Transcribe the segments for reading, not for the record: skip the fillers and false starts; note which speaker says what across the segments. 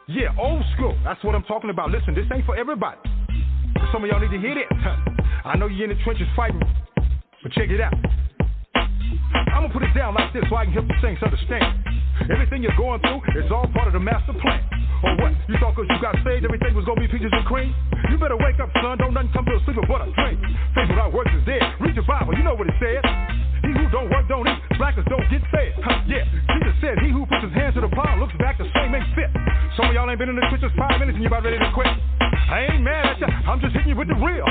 Speaker 1: Yeah, old school. That's what I'm talking about. Listen, this ain't for everybody. Some of y'all need to hear this. I know you're in the trenches fighting, but check it out. I'm gonna put it down like this so I can help you things understand. Everything you're going through is all part of the master plan. Or what? You thought cause you got saved everything was gonna be peaches and cream? You better wake up, son. Don't nothing come to a sleeper but a dream. Faith without works is dead. Read your Bible, you know what it says. He who don't work don't eat. Blackers don't get fed. Yeah, Jesus said he who puts his hands to the plow looks back the same ain't fit. Some of y'all ain't been in the trenches 5 minutes and you about ready to quit. I ain't mad at ya, I'm just hitting you with the real.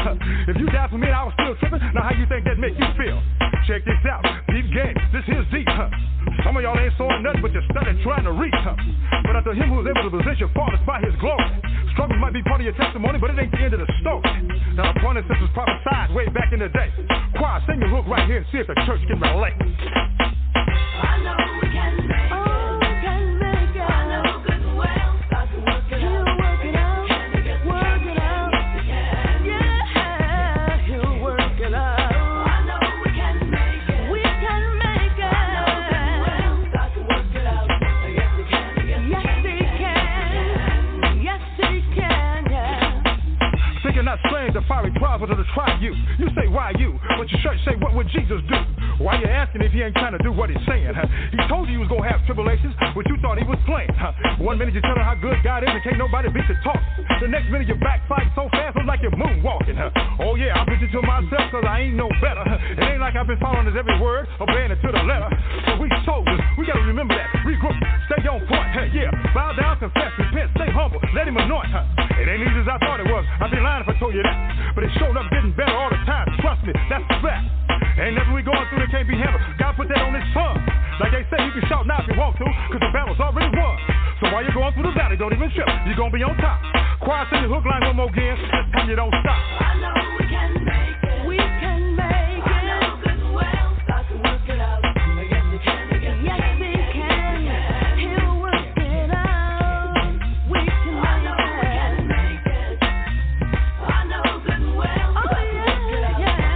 Speaker 1: If you died for me and I was still tripping, now how you think that make you feel? Check this out, deep game, this here's deep. Some of y'all ain't sawing nothing but you're studying trying to reach. But unto him who is able to possess your fathers by his glory. Struggle might be part of your testimony, but it ain't the end of the story. Now the point is this was prophesied way back in the day. Choir, sing your hook right here and see if the church can relate.
Speaker 2: I know we can make it. I know good and well. God can work it out. Work it out. Yeah, he'll work it out. I know we can make it. We can make it. I know good and well. God can work it out. Yes, he can. Yes, he can. Yes, he can. Yeah.
Speaker 1: Thinking not strange, the fiery trials are to try you. You say, why you? But your church say, what would Jesus do? Why you asking if he ain't trying to do what he's saying? He told you he was going to have tribulations, but you thought he was playing. 1 minute you tell him how good God is and can't nobody beat the talk. The next minute you backfight so fast, it's like you're moonwalking. Oh yeah, I'm preaching to myself because I ain't no better. It ain't like I've been following his every word, obeying it to the letter. So we soldiers, we got to remember that. Regroup, stay on point. Yeah, bow down, confess, repent, stay humble, let him anoint. It ain't easy as I thought it was. I'd be lying if I told you that. But it's showing up getting better all the time. Trust me, that's the fact. Ain't nothing we going through that can't be handled. God put that on his son. Like they say, you can shout now if you want to, cause the battle's already won. So while you're going through the valley, don't even trip. You're gonna be on top. Choir, sing the hook line one more again. This time you don't stop.
Speaker 2: I know we can make it. We can make it. I know good and well. God can work it out. Yes, he can. Yes, he can. He'll work it out. We can make it. I know good and well. Oh yeah, yeah.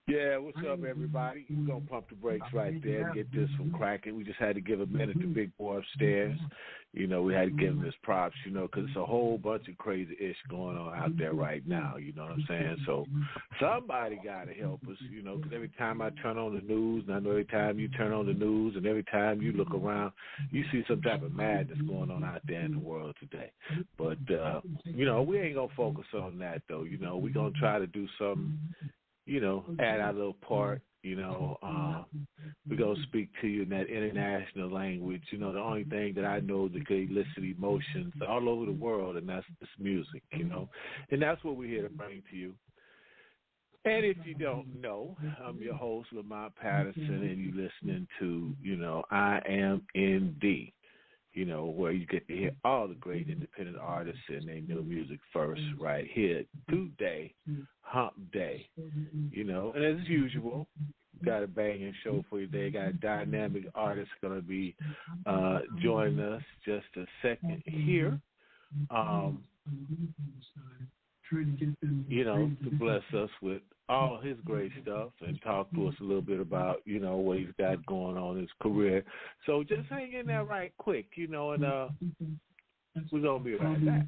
Speaker 3: Yeah, what's up, everybody? We're going to pump the brakes right there and get this from cracking. We just had to give a minute to Big Boy upstairs. You know, we had to give him his props, you know, because it's a whole bunch of crazy ish going on out there right now, you know what I'm saying? So somebody got to help us, you know, because every time I turn on the news, and I know every time you turn on the news and every time you look around, you see some type of madness going on out there in the world today. But, you know, we ain't going to focus on that, though. You know, we're going to try to do something, you know, add our little part, you know. We're going to speak to you in that international language. You know, the only thing that I know that can elicit emotions all over the world, and that's this music, you know. And that's what we're here to bring to you. And if you don't know, I'm your host, Lamont Patterson, and you're listening to, you know, I Am ND. You know, where you get to hear all the great independent artists and their new music first right here today, Hump Day. You know, and as usual, got a banging show for you today. Got a dynamic artist going to be joining us just a second here. You know, to bless us with all his great stuff and talk to us a little bit about, you know, what he's got going on in his career. So just hang in there right quick, you know, and we're going to be right back.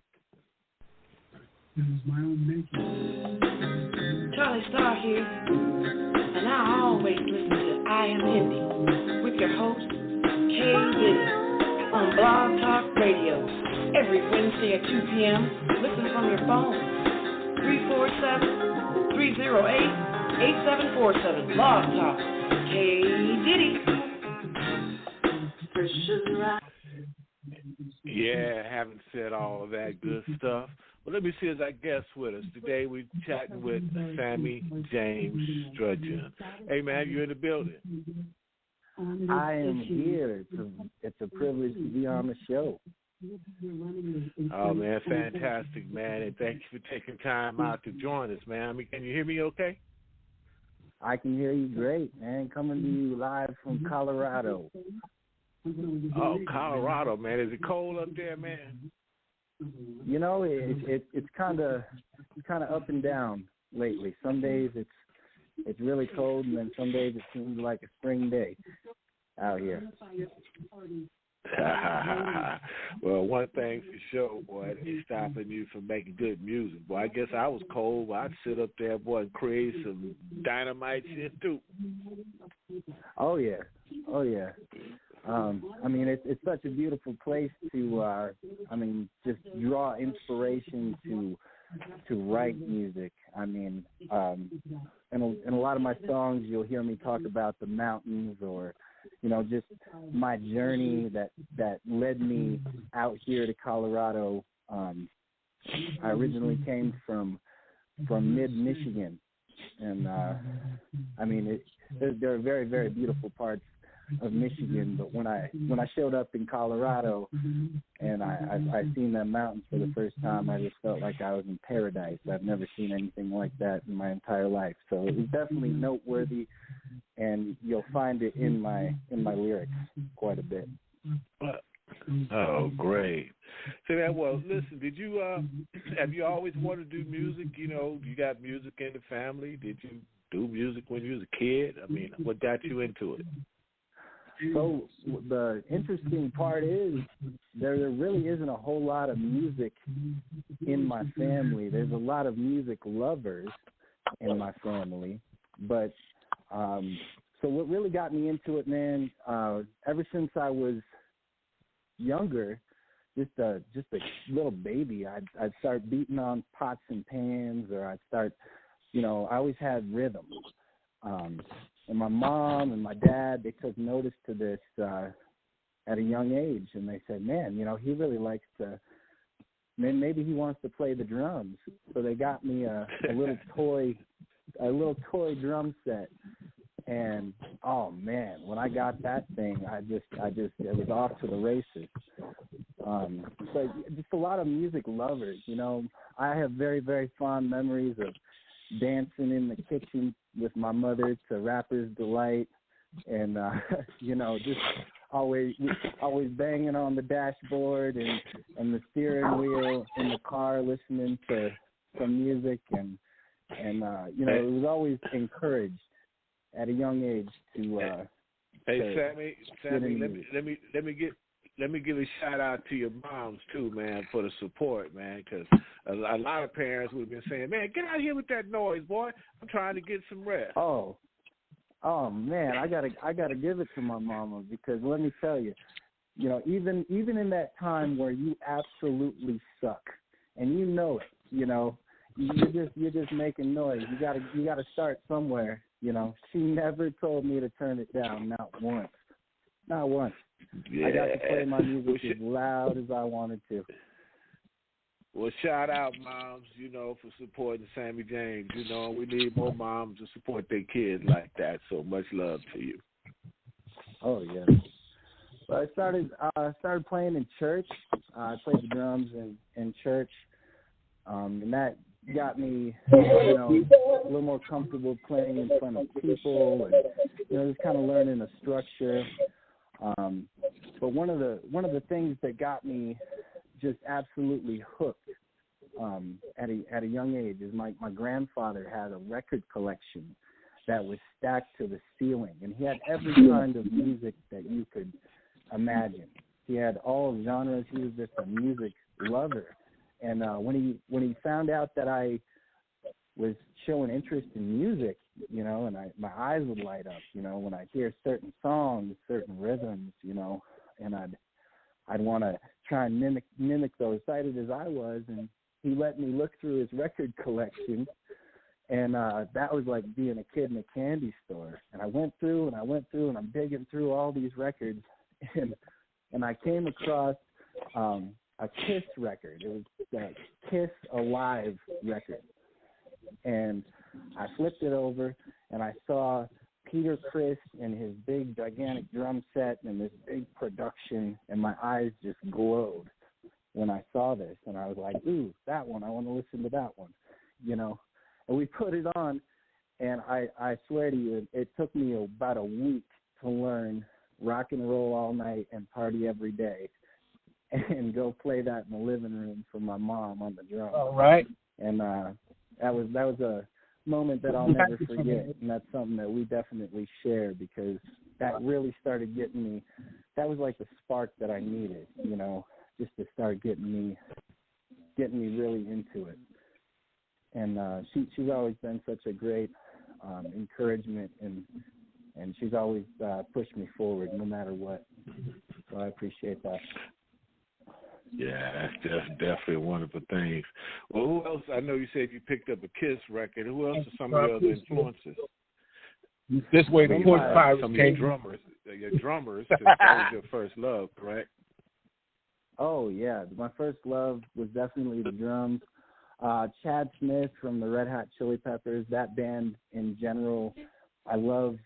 Speaker 4: Charlie Starr here, and I always listen to I Am Indie with your host, Kay Diddy, on Blog Talk Radio, every Wednesday at 2 p.m. Listen from your phone. 347-308-8747. Blog Talk. K. Diddy.
Speaker 3: Yeah, haven't said all of that good stuff. Well, let me see as I guess with us. Today we're chatting with Sammy James Strudgeon. Hey, man, you in the building?
Speaker 5: I am here. It's a privilege to be on the show.
Speaker 3: Oh, man, fantastic, man, and thank you for taking time out to join us, man. I mean, can you hear me okay?
Speaker 5: I can hear you great, man. Coming to you live from Colorado.
Speaker 3: Oh, Colorado, man. Is it cold up there, man?
Speaker 5: You know, it's kind of up and down. lately. Some days it's really cold, and then some days it seems like a spring day out here.
Speaker 3: Well, one thing for sure, boy, it's stopping you from making good music. Boy, I guess I was cold, but I'd sit up there, boy, and create some dynamite shit, too.
Speaker 5: Oh, yeah. I mean, it's such a beautiful place to, just draw inspiration to write music. I mean, in a lot of my songs, you'll hear me talk about the mountains or, just my journey that led me out here to Colorado. I originally came from mid-Michigan, and, there are very, very beautiful parts of Michigan, but when I showed up in Colorado and I seen that mountains for the first time, I just felt like I was in paradise. I've never seen anything like that in my entire life. So it was definitely noteworthy, and you'll find it in my lyrics quite a bit.
Speaker 3: Oh, great. So that, well, listen, did you have you always wanted to do music? You got music in the family. Did you do music when you was a kid? I mean, what got you into it?
Speaker 5: So the interesting part is there really isn't a whole lot of music in my family. There's a lot of music lovers in my family, but so what really got me into it, man, ever since I was younger, just a little baby, I'd start beating on pots and pans, or I'd start, I always had rhythm. And my mom and my dad, they took notice to this at a young age, and they said, man, he really likes to, maybe he wants to play the drums. So they got me a little toy drum set. And, oh, man, when I got that thing, it was off to the races. So just a lot of music lovers, I have very, very fond memories of dancing in the kitchen with my mother to Rapper's Delight, and just always banging on the dashboard and the steering wheel in the car, listening to some music, and it was always encouraged at a young age to.
Speaker 3: Sammy, let me give a shout out to your moms too, man, for the support, man, because a lot of parents would have been saying, man, get out of here with that noise, boy. I'm trying to get some rest.
Speaker 5: Oh man, I gotta give it to my mama, because let me tell you, even in that time where you absolutely suck and you're just making noise. You gotta start somewhere. She never told me to turn it down, not once. Yeah. I got to play my music as loud as I wanted to. Well,
Speaker 3: shout out moms, for supporting Sammy James. We need more moms to support their kids like that. So much love to you.
Speaker 5: Oh yeah. Well, I started playing in church. I played the drums in church, and that got me, a little more comfortable playing in front of people, and just kind of learning the structure. But one of the things that got me just absolutely hooked at a young age is my grandfather had a record collection that was stacked to the ceiling, and he had every kind of music that you could imagine. He had all genres. He was just a music lover, and when he found out that I was showing interest in music, and my eyes would light up, when I hear certain songs, certain rhythms, and I'd want to try and mimic those, excited as I was, and he let me look through his record collection, and that was like being a kid in a candy store. And I went through, and I'm digging through all these records, and I came across a Kiss record. It was the Kiss Alive record. And I flipped it over, and I saw Peter Criss and his big, gigantic drum set and this big production, and my eyes just glowed when I saw this. And I was like, ooh, that one, I want to listen to that one, And we put it on, and I swear to you, it took me about a week to learn Rock and Roll All Night and Party Every Day and go play that in the living room for my mom on the drums.
Speaker 6: All right.
Speaker 5: And that was moment that I'll never forget, and that's something that we definitely share because that really started getting me. That was like the spark that I needed, you know, just to start getting me really into it. And she's always been such a great encouragement, and she's always pushed me forward no matter what. So I appreciate that.
Speaker 3: Yeah, that's definitely a wonderful thing. Well, who else? I know you said you picked up a Kiss record. Who else are some of your other influences?
Speaker 6: This way the Porch Pirates
Speaker 3: some of
Speaker 6: came.
Speaker 3: your drummers, that was your first love, correct?
Speaker 5: Oh, yeah. My first love was definitely the drums. Chad Smith from the Red Hot Chili Peppers, that band in general. I love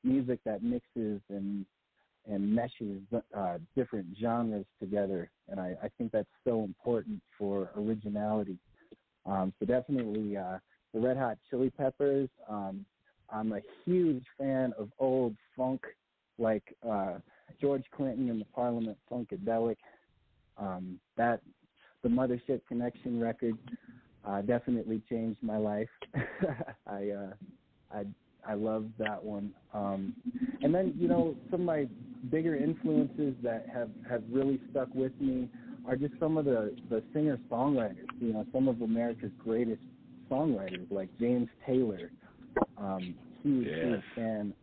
Speaker 5: music that mixes and meshes different genres together, and I think that's so important for originality. So definitely the Red Hot Chili Peppers. I'm a huge fan of old funk, like George Clinton and the Parliament Funkadelic. That the Mothership Connection record definitely changed my life. I love that one. And then, you know, some of my bigger influences that have really stuck with me are just some of the singer-songwriters, you know, some of America's greatest songwriters, like James Taylor. Huge fan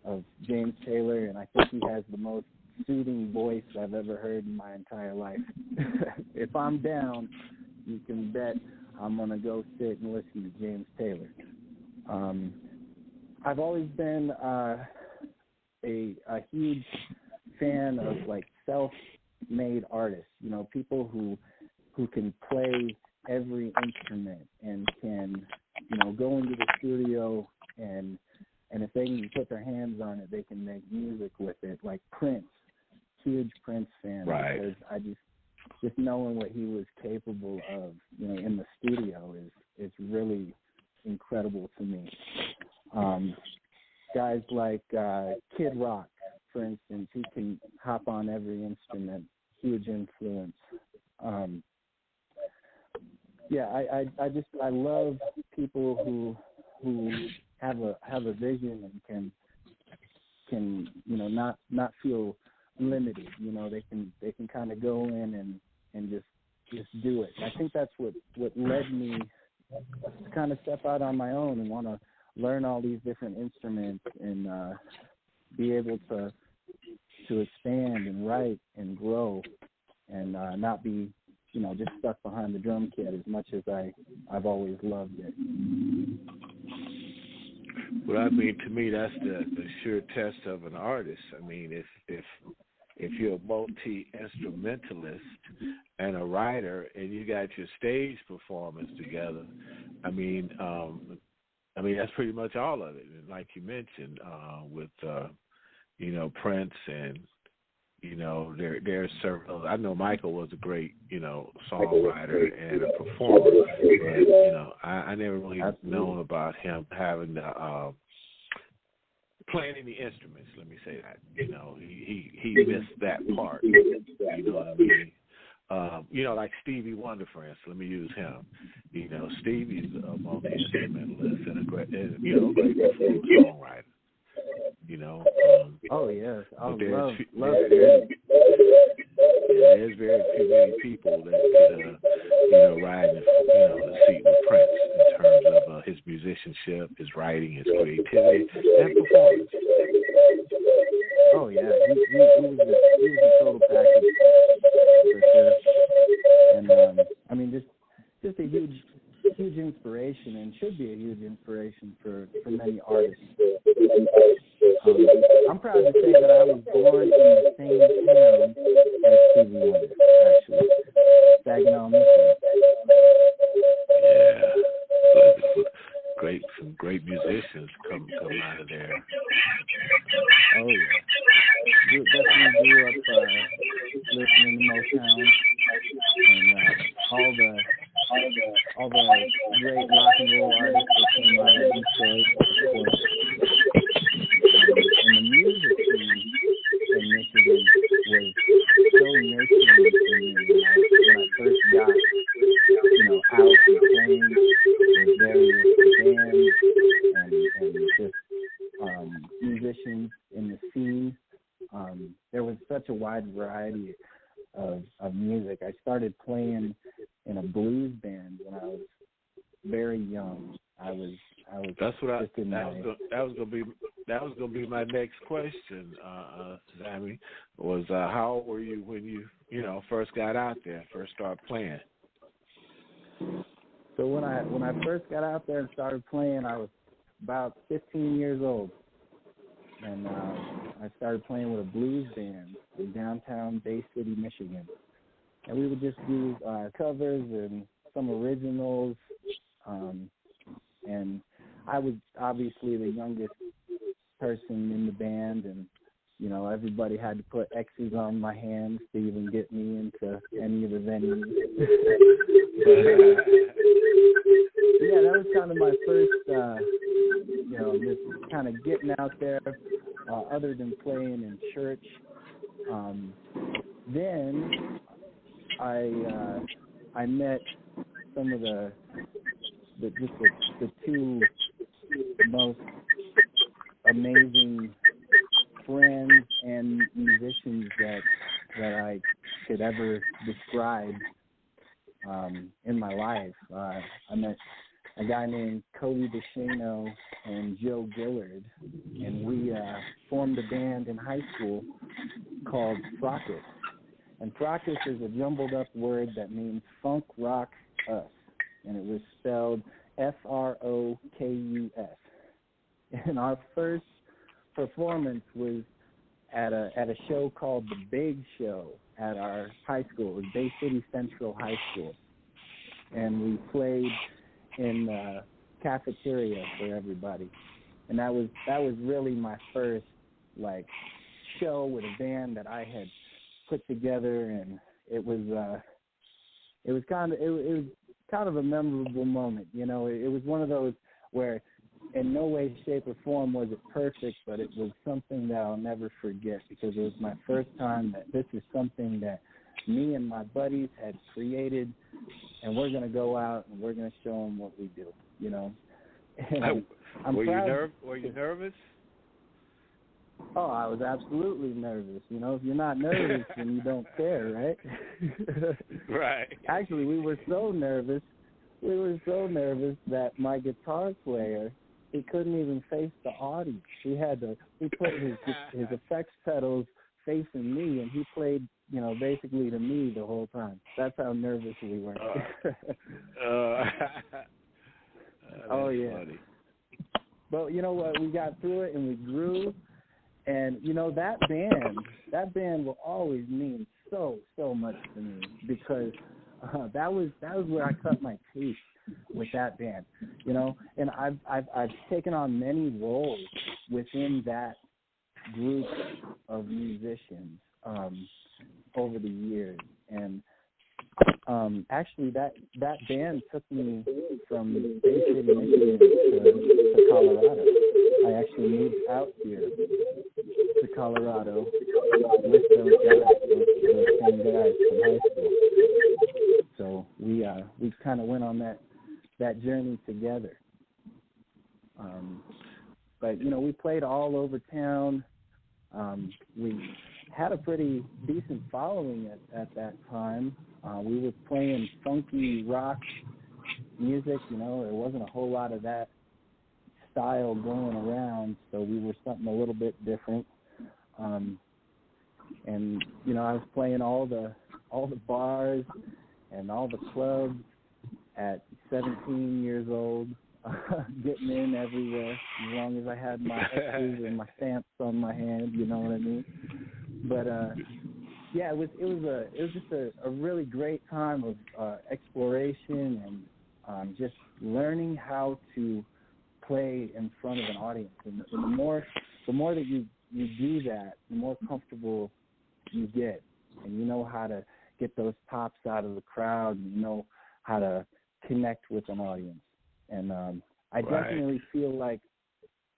Speaker 5: of James Taylor, and I think he has the most soothing voice I've ever heard in my entire life. If I'm down, you can bet I'm going to go sit and listen to James Taylor. I've always been a huge fan of, like, self-made artists, you know, people who can play every instrument and can, you know, go into the studio and if they can put their hands on it, they can make music with it, like Prince. Huge Prince fan,
Speaker 3: right?
Speaker 5: Because I just knowing what he was capable of, you know, in the studio is really incredible to me. Guys like Kid Rock, for instance, he can hop on every instrument. Huge influence. I love people who have a vision and can you know not feel limited. You know, they can kind of go in and just do it. I think that's what led me to kind of step out on my own and want to learn all these different instruments and be able to expand and write and grow and not be, you know, just stuck behind the drum kit as much as I've always loved it.
Speaker 3: Well, I mean, to me, that's the sure test of an artist. I mean, if you're a multi-instrumentalist and a writer and you got your stage performance together, I mean, that's pretty much all of it. And like you mentioned, with you know, Prince and, you know, there's several. I know Michael was a great, you know, songwriter and a performer, but, you know, I never really known about him having the playing any instruments. Let me say that. You know, he missed that part. You know what I mean? You know, like Stevie Wonder, for instance. Let me use him. You know, Stevie's a multi-instrumentalist and a great songwriter. You know.
Speaker 5: Oh yes, I love it.
Speaker 3: There's very few many people that could, you know, ride the seat with Prince in terms of his musicianship, his writing, his creativity, and performance.
Speaker 5: Oh yeah, he was a total package for sure. And I mean, just a huge inspiration, and should be a huge inspiration for many artists. I'm proud to say that I was born in the same town as Stevie Wonder, actually, Saginaw, Michigan.
Speaker 3: Yeah, some great musicians come out of there.
Speaker 5: Oh yeah, definitely grew up listening to Motown and all the great rock and roll artists that came out of Detroit, of course. And the music scene in Michigan was so nurturing for me when I first got, you know, out and playing with various bands friends and just musicians in the scene. There was such a wide variety of music. I started playing in a blues band when I was very young. That was gonna be my next question, Sammy. Was how old were you when you first got out there, first started playing? So when I first got out there and started playing, I was about 15 years old, and I started playing with a blues band in downtown Bay City, Michigan, and we would just do covers and some originals, and I was obviously the youngest person in the band, and everybody had to put X's on my hands to even get me into any of the venues. Yeah, that was kind of my first, just kind of getting out there, other than playing in church. Then I met some of the two most amazing friends and musicians that I could ever describe in my life. I met a guy named Cody DeShano and Joe Gillard, and we formed a band in high school called Frockus. And Frockus is a jumbled up word that means funk rock us, and it was spelled Frokus. And our first performance was at a show called The Big Show at our high school. It was Bay City Central High School. And we played in the cafeteria for everybody. And that was really my first show with a band that I had put together, and it was kind of a memorable moment. It was one of those where in no way, shape, or form was it perfect, but it was something that I'll never forget, because it was my first time that this is something that me and my buddies had created, and we're going to go out and we're going to show them what we do, And
Speaker 3: Were you nervous?
Speaker 5: Oh, I was absolutely nervous. If you're not nervous, then you don't care, right? Right. Actually, we were so nervous that my guitar player, he couldn't even face the audience. He put his effects pedals facing me, and he played, basically to me the whole time. That's how nervous we were. Oh, yeah. Funny. But you know what? We got through it, and we grew. And, that band will always mean so much to me, because that was where I cut my teeth with that band, And I've taken on many roles within that group of musicians over the years. And actually, that band took me from Bay City, Michigan to Colorado. I actually moved out here to Colorado with those same guys from high school. So we kind of went on that journey together. But we played all over town. We had a pretty decent following at that time. We were playing funky rock music. There wasn't a whole lot of that style going around, so we were something a little bit different. And I was playing all the bars and all the clubs at 17 years old, getting in everywhere as long as I had my X's and my stamps on my hand, you know what I mean? But yeah, it was just a really great time of exploration and just learning how to play in front of an audience. And the more that you do that, the more comfortable you get, and you know how to get those pops out of the crowd, and you know how to connect with an audience. And I definitely feel like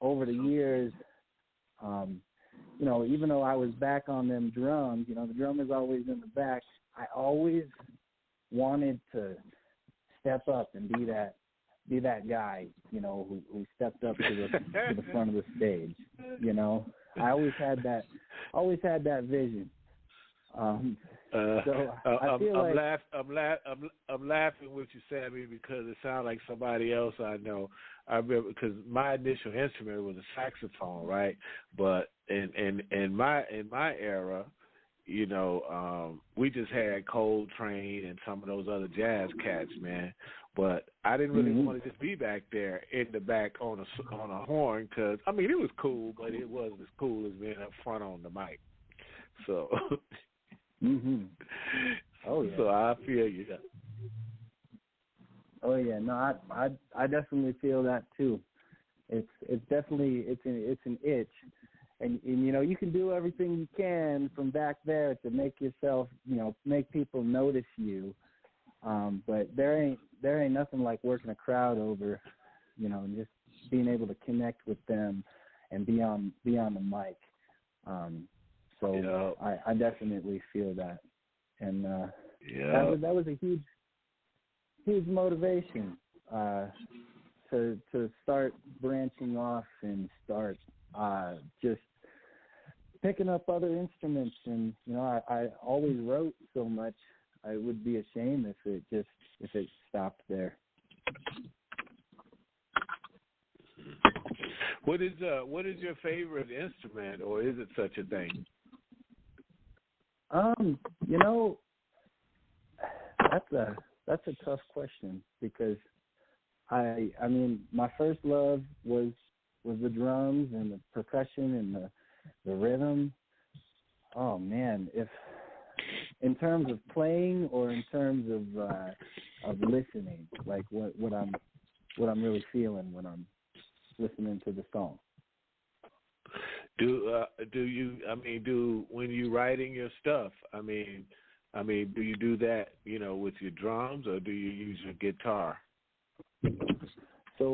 Speaker 5: over the years, even though I was back on them drums, the drummer's always in the back, I always wanted to step up and be that be that guy, who stepped up to the front of the stage. I always had that vision. So I feel
Speaker 3: I'm laughing with you, Sammy, because it sounds like somebody else I know. I remember because my initial instrument was a saxophone, right? But in my era, we just had Coltrane and some of those other jazz cats, man. But I didn't really want to just be back there in the back on a horn, because it was cool, but it wasn't as cool as being up front on the mic. So.
Speaker 5: Oh yeah.
Speaker 3: So I feel you.
Speaker 5: Oh yeah. No, I definitely feel that too. It's definitely an itch, and you can do everything you can from back there to make yourself make people notice you. But there ain't nothing like working a crowd over, and just being able to connect with them and be on the mic. So I definitely feel that, and that was a huge motivation to start branching off and start just picking up other instruments. And I always wrote so much. I would be ashamed if it stopped there.
Speaker 3: What is your favorite instrument, or is it such a thing?
Speaker 5: That's a tough question, because my first love was the drums and the percussion and the rhythm. Oh man, if in terms of playing or in terms of listening, like what I'm really feeling when I'm listening to the song.
Speaker 3: When you writing your stuff, do you do that, with your drums, or do you use your guitar?
Speaker 5: So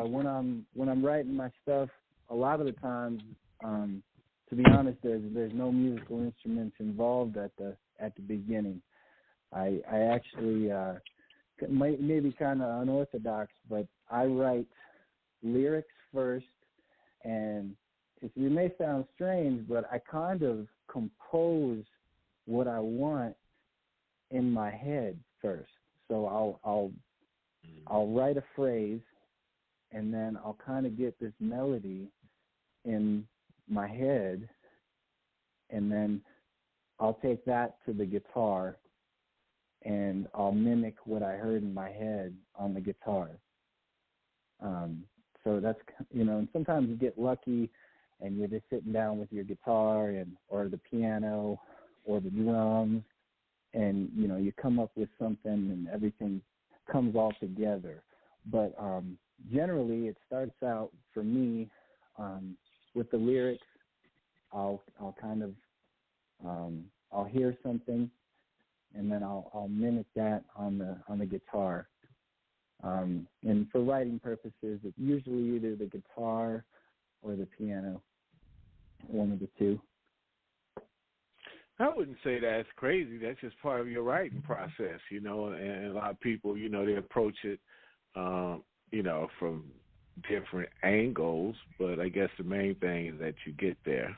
Speaker 5: when I'm writing my stuff, a lot of the times, to be honest, there's no musical instruments involved at the beginning. I actually maybe kind of unorthodox, but I write lyrics first, and it may sound strange, but I kind of compose what I want in my head first. So I'll write a phrase, and then I'll kind of get this melody in my head, and then I'll take that to the guitar, and I'll mimic what I heard in my head on the guitar. So that's, and sometimes you get lucky, and you're just sitting down with your guitar or the piano or the drums, and you come up with something, and everything comes all together. But generally, it starts out for me with the lyrics. I'll kind of I'll hear something, and then I'll mimic that on the guitar. And for writing purposes, it's usually either the guitar or the piano, one of the two.
Speaker 3: I wouldn't say that's crazy. That's just part of your writing process, and a lot of people, they approach it, from different angles, but I guess the main thing is that you get there.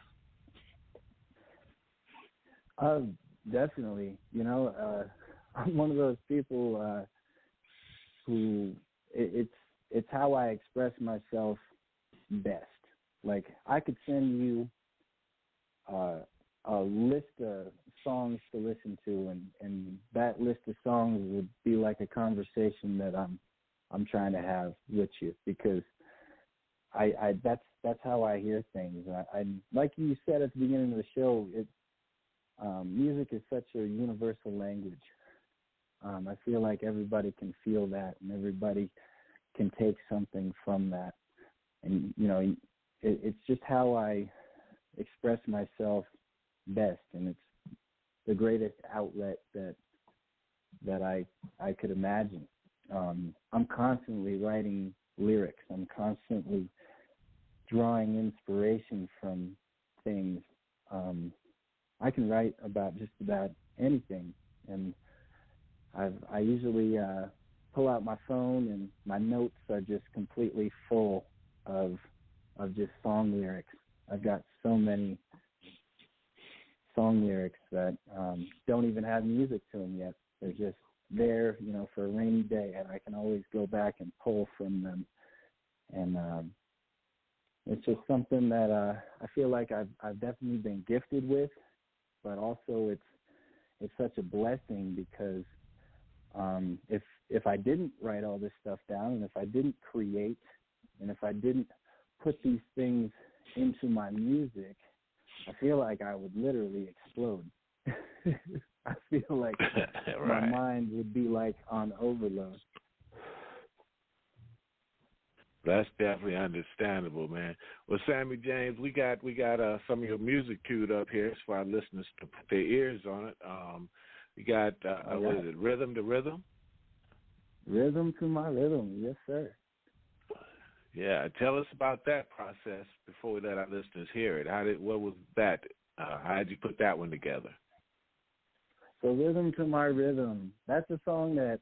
Speaker 5: Definitely. I'm one of those people who it's how I express myself best. Like, I could send you a list of songs to listen to, and that list of songs would be like a conversation that I'm trying to have with you, because I that's how I hear things. I like you said at the beginning of the show, music is such a universal language. I feel like everybody can feel that, and everybody can take something from that. And, it's just how I express myself best, and it's the greatest outlet that I could imagine. I'm constantly writing lyrics. I'm constantly drawing inspiration from things. I can write about just about anything, and I usually pull out my phone and my notes are just completely full of just song lyrics. I've got so many song lyrics that don't even have music to them yet. They're just there, for a rainy day, and I can always go back and pull from them. And it's just something that I feel like I've definitely been gifted with, but also it's such a blessing because if I didn't write all this stuff down, and if I didn't create, and if I didn't put these things into my music, I feel like I would literally explode. I feel like
Speaker 3: right.
Speaker 5: My mind would be like on overload.
Speaker 3: That's definitely understandable, man. Well, Sammy James, we got some of your music queued up here for our listeners to put their ears on it. We got what is it? Rhythm to Rhythm.
Speaker 5: Rhythm to my rhythm, yes, sir.
Speaker 3: Yeah, tell us about that process before we let our listeners hear it. What was that? How did you put that one together?
Speaker 5: So Rhythm to My Rhythm, that's a song that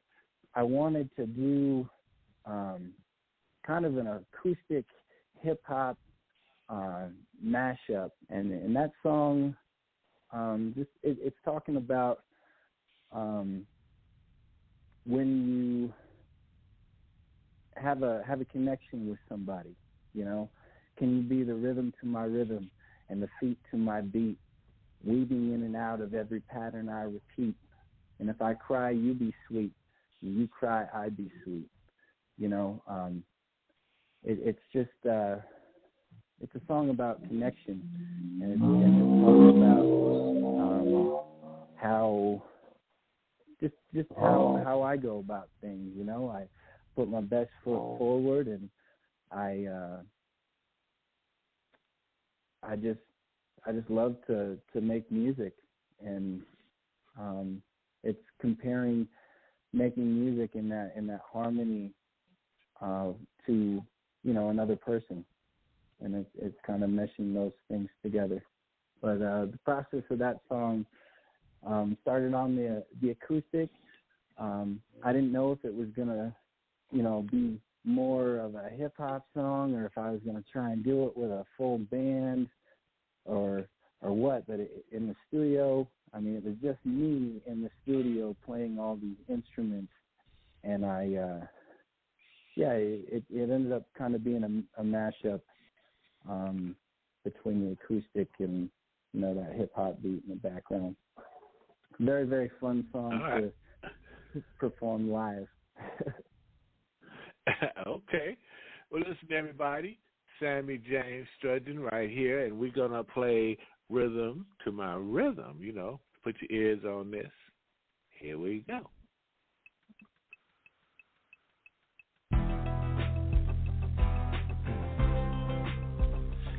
Speaker 5: I wanted to do kind of an acoustic hip-hop mashup. And that song, it's talking about when you have a connection with somebody, Can you be the rhythm to my rhythm and the feet to my beat, weaving in and out of every pattern I repeat? And if I cry, you be sweet. When you cry, I be sweet. It's just it's a song about connection, and it's talking about how just how I go about things. I put my best foot forward, and I just love to make music, and it's comparing making music in that harmony to another person, and it's kind of meshing those things together. But the process of that song started on the acoustic. I didn't know if it was gonna be more of a hip hop song, or if I was gonna try and do it with a full band, or what. But in the studio, it was just me in the studio playing all these instruments, and it ended up kind of being a mashup between the acoustic and that hip hop beat in the background. Very, very fun song to perform live.
Speaker 3: Okay. Well, listen, everybody. Sammy James Strudgeon right here, and we're going to play Rhythm to My Rhythm. Put your ears on this. Here we go.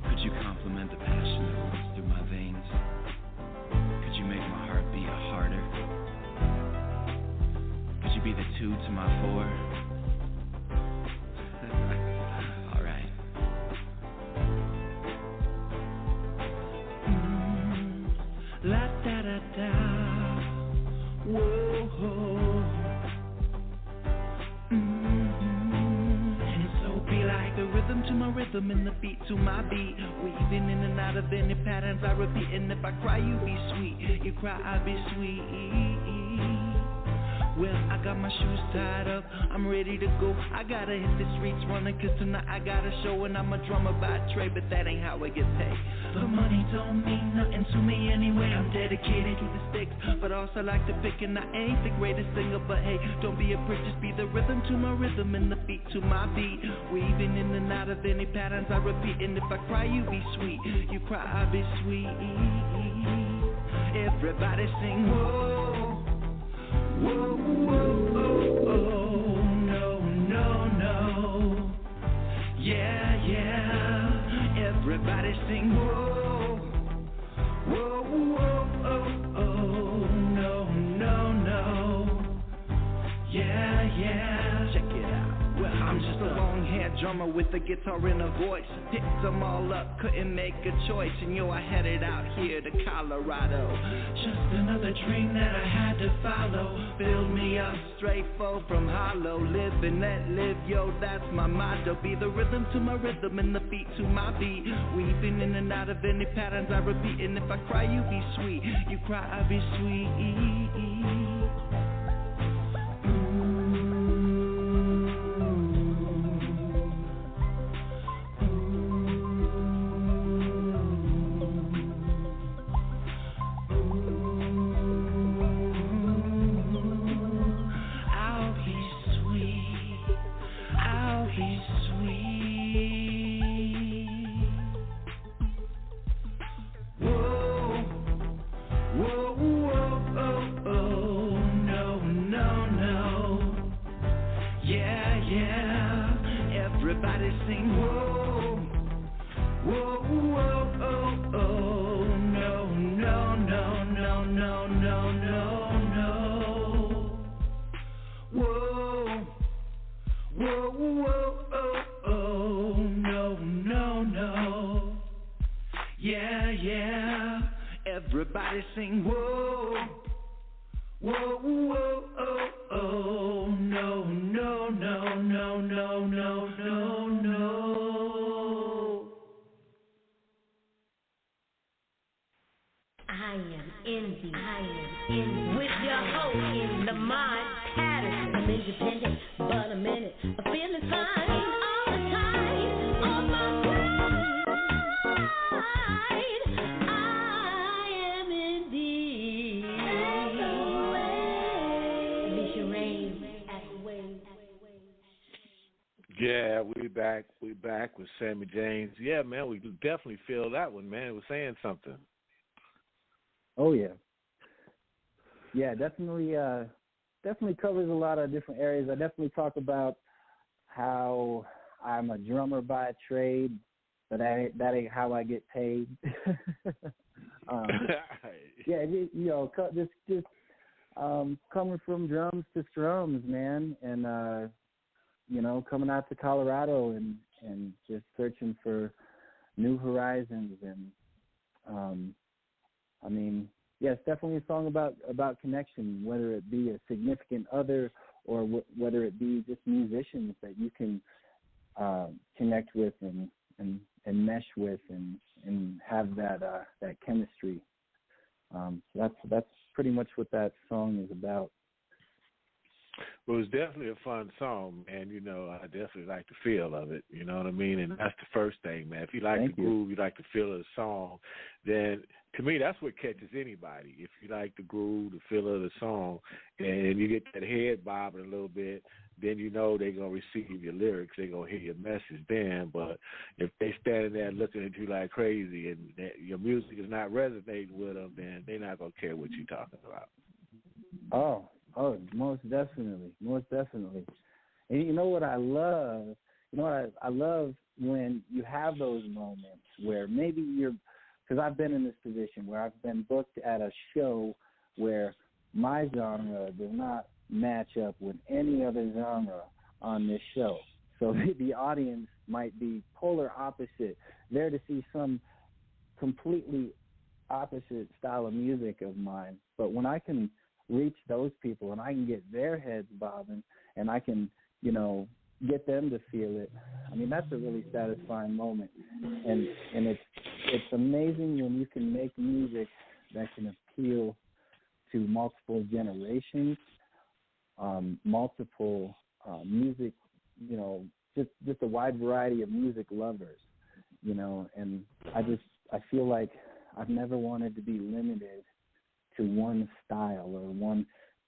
Speaker 7: Could you compliment the passion that runs through my veins? Could you make my heart beat harder? Could you be the 2 to my 4? All right. La da da da. Whoa. And so be like the rhythm to my rhythm and the beat to my beat, weaving in and out of any patterns I repeat. And if I cry, you be sweet. You cry, I be sweet. Well, I got my shoes tied up, I'm ready to go. I gotta hit the streets running, cause tonight I got a show. And I'm a drummer by trade, but that ain't how I get paid. The money don't mean nothing to me anyway. I'm dedicated to the sticks, but also like to pick. And I ain't the greatest singer, but hey, don't be a prick, just be the rhythm to my rhythm and the beat to my beat, weaving in and out of any patterns I repeat. And if I cry, you be sweet. You cry, I be sweet. Everybody sing, whoa. Whoa, whoa, oh, oh, no, no, no. Yeah, yeah. Everybody sing, whoa. Whoa, whoa, oh, oh, no, no, no. Yeah, yeah. Check it out. Well, I'm just a long-haired drummer with a guitar and a voice. Picked them all up, couldn't make a choice. And yo, I headed out here to Colorado. Just another dream that I had to follow. Filled me up straight full from hollow. Live and let live, yo, that's my motto. Be the rhythm to my rhythm and the beat to my beat. Weaving in and out of any patterns I repeat. And if I cry, you be sweet. You cry, I be sweet. Everybody sing whoa, whoa, whoa, oh, oh, no, no, no, no, no, no, no, no.
Speaker 2: I am Indie. With your host, Lamont Patterson. I'm independent, but I'm in it. I'm feeling fine all the time. On my pride, I am Indie. Alicia Rain at the way.
Speaker 3: Yeah, we back with Sammy James. Yeah, man, we definitely feel that one, man. It was saying something.
Speaker 5: Oh yeah, definitely covers a lot of different areas. I definitely talk about how I'm a drummer by trade, but that ain't how I get paid. Just coming from drums to strums, man, and coming out to Colorado and just searching for new horizons and. It's definitely a song about connection, whether it be a significant other or whether it be just musicians that you can connect with and mesh with and have that chemistry. So that's pretty much what that song is about.
Speaker 3: Well, it was definitely a fun song, man. I definitely like the feel of it. You know what I mean? And that's the first thing, man. If you like the groove, you like the feel of the song, then to me, that's what catches anybody. If you like the groove, the feel of the song, and you get that head bobbing a little bit, then you know they're going to receive your lyrics. They're going to hear your message then. But if they standing there looking at you like crazy and your music is not resonating with them, then they're not going to care what you're talking about.
Speaker 5: Oh, most definitely. And you know what I love? I love when you have those moments where maybe because I've been in this position where I've been booked at a show where my genre does not match up with any other genre on this show. So the audience might be polar opposite, there to see some completely opposite style of music of mine. But when I can reach those people and I can get their heads bobbing and I can, get them to feel it, that's a really satisfying moment. And it's amazing when you can make music that can appeal to multiple generations, multiple music, just a wide variety of music lovers, and I feel like I've never wanted to be limited to one style or one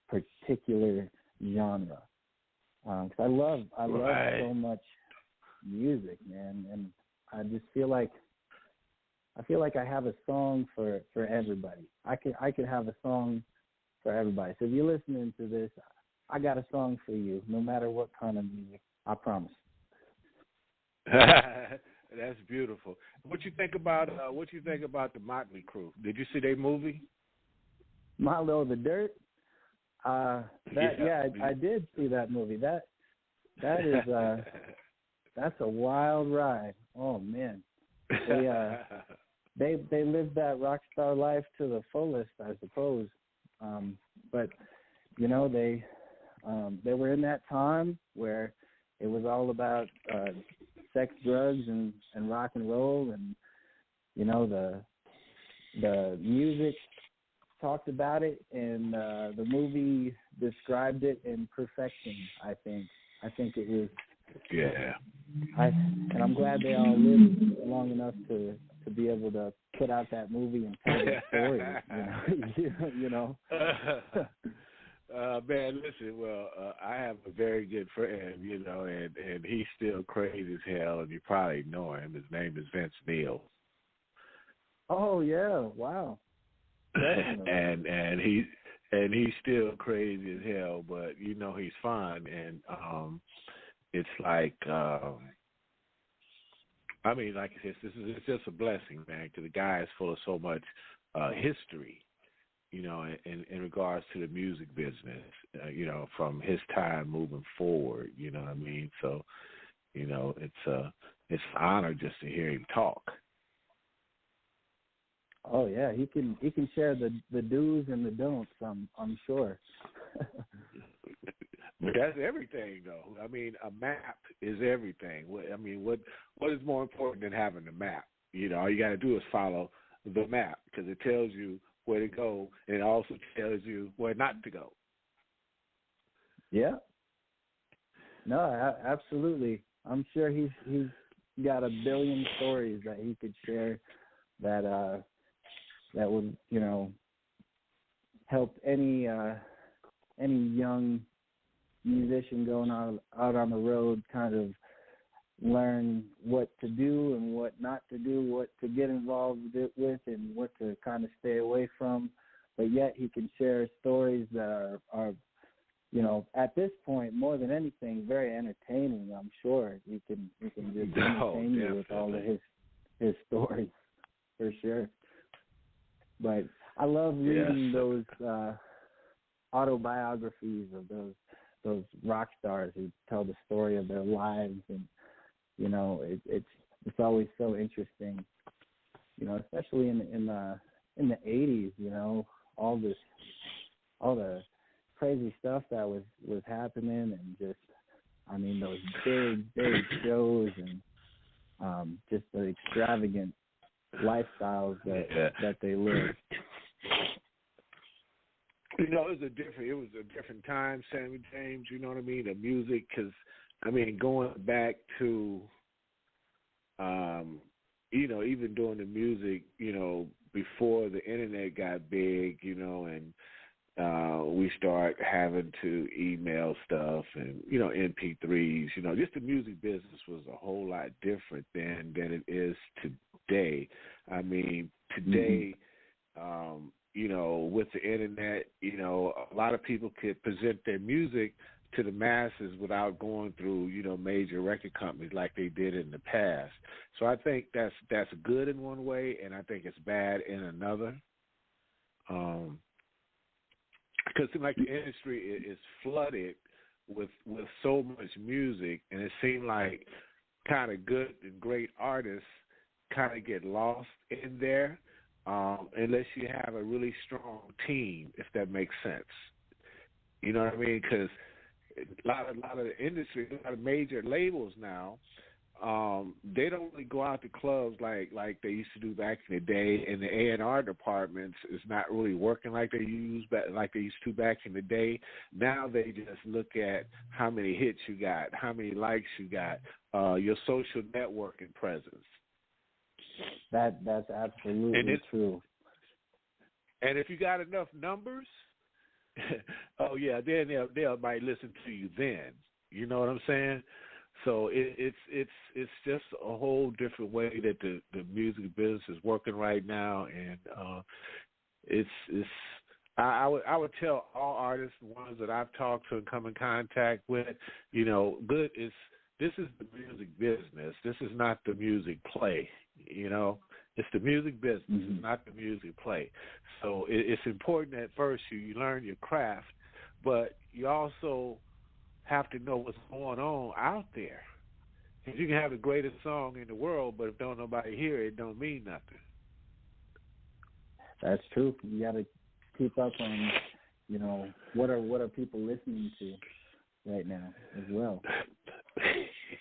Speaker 5: particular genre. Because I love so much music, man, and I just feel like I have a song for everybody. I could have a song for everybody. So if you're listening to this, I got a song for you, no matter what kind of music. I promise.
Speaker 3: That's beautiful. What you think about the Motley Crue? Did you see their movie?
Speaker 5: Milo the Dirt. I did see that movie. That is That's a wild ride. Oh man, they lived that rock star life to the fullest, I suppose. But you know, they were in that time where it was all about sex, drugs, and rock and roll, and you know, the music talked about it, and the movie described it in perfection. I think it was.
Speaker 3: Yeah.
Speaker 5: And I'm glad they all lived long enough to be able to put out that movie and tell their story. You know.
Speaker 3: Man, listen. Well, I have a very good friend, you know, and he's still crazy as hell, and you probably know him. His name is Vince Neil.
Speaker 5: Oh yeah! Wow.
Speaker 3: and he's still crazy as hell, but you know he's fun, and it's like I mean, like I said, it's just a blessing, man. Because the guy is full of so much history, you know, in regards to the music business, you know, from his time moving forward. You know what I mean? So, you know, it's an honor just to hear him talk.
Speaker 5: Oh yeah, he can share the do's and the don'ts. I'm sure.
Speaker 3: But that's everything, though. I mean, a map is everything. I mean, what is more important than having a map? You know, all you got to do is follow the map because it tells you where to go, and it also tells you where not to go.
Speaker 5: Yeah. No, absolutely. I'm sure he's got a billion stories that he could share that would, you know, help any young musician going out on the road kind of learn what to do and what not to do, what to get involved with and what to kind of stay away from. But yet he can share stories that are you know, at this point, more than anything, very entertaining. I'm sure he can just entertain you with all of his stories, for sure. But I love reading those autobiographies of those rock stars who tell the story of their lives, and you know, it's always so interesting. You know, especially in the 80s. You know, all the crazy stuff that was happening, and just, I mean, those big shows, and just the extravagant lifestyles that they lived.
Speaker 3: You know, it was a different time, Sammy James. You know what I mean? The music, because I mean, going back to, you know, even doing the music, you know, before the internet got big, you know, and we start having to email stuff and, you know, MP3s, you know, just the music business was a whole lot different than it is today. I mean, today, you know, with the internet, you know, a lot of people could present their music to the masses without going through, you know, major record companies like they did in the past. So I think that's good in one way, and I think it's bad in another. Because it seems like the industry is flooded with so much music, and it seems like kind of good and great artists kind of get lost in there unless you have a really strong team, if that makes sense. You know what I mean? Because a lot of the industry, a lot of major labels now, they don't really go out to clubs like they used to do back in the day, and the A&R departments is not really working like they used to back in the day. Now they just look at how many hits you got, how many likes you got, your social networking presence.
Speaker 5: That's absolutely true.
Speaker 3: And if you got enough numbers, oh yeah, then they might listen to you then. You know what I'm saying? So it's just a whole different way that the music business is working right now, and I would tell all artists, the ones that I've talked to and come in contact with, you know, this is the music business. This is not the music play. You know, it's the music business. It's not the music play. So it's important at first you learn your craft, but you also have to know what's going on out there. You can have the greatest song in the world, but if don't nobody hear it, it don't mean nothing.
Speaker 5: That's true. You got to keep up on, what are people listening to right now as well.